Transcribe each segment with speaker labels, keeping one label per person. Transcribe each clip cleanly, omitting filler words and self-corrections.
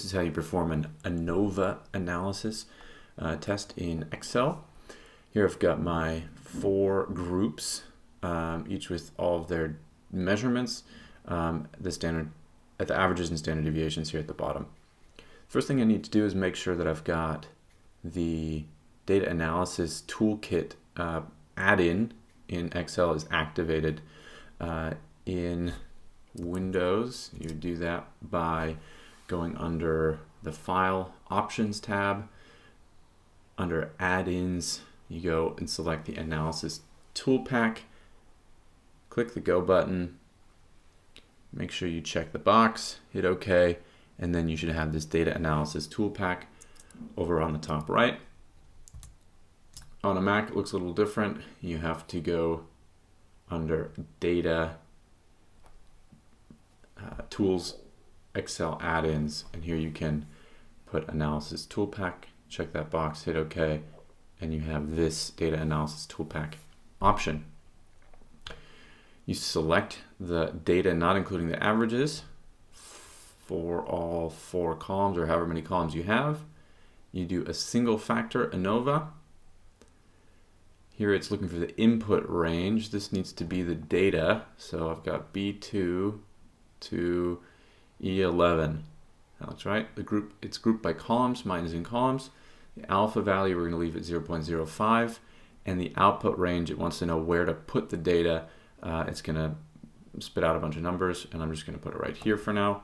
Speaker 1: is how you perform an ANOVA analysis test in Excel. Here I've got my 4 groups, each with all of their measurements, the averages and standard deviations here at the bottom. First thing I need to do is make sure that I've got the data analysis toolkit add-in in Excel is activated. In Windows, you do that by going under the File Options tab. Under Add-ins, you go and select the Analysis Tool Pack. Click the Go button. Make sure you check the box, hit OK, and then you should have this Data Analysis Tool Pack over on the top right. On a Mac, it looks a little different. You have to go under Data, Tools, Excel Add-ins, and here you can put Analysis Tool Pack, check that box, hit OK, and you have this Data Analysis Tool Pack option. You select the data not including the averages for all 4 columns or however many columns you have. You do a single factor ANOVA. Here it's looking for the input range. This needs to be the data. So I've got B2 to E11. That's right. It's grouped by columns. Mine is in columns. The alpha value we're going to leave at 0.05. And the output range, it wants to know where to put the data. It's going to spit out a bunch of numbers, and I'm just going to put it right here for now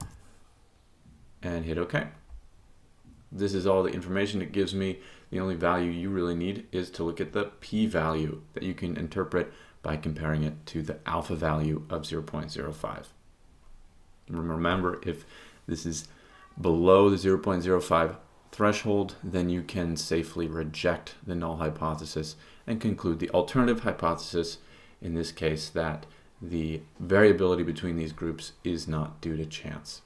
Speaker 1: and hit OK. This is all the information it gives me. The only value you really need is to look at the p-value that you can interpret by comparing it to the alpha value of 0.05. Remember, if this is below the 0.05 threshold, then you can safely reject the null hypothesis and conclude the alternative hypothesis, in this case that the variability between these groups is not due to chance.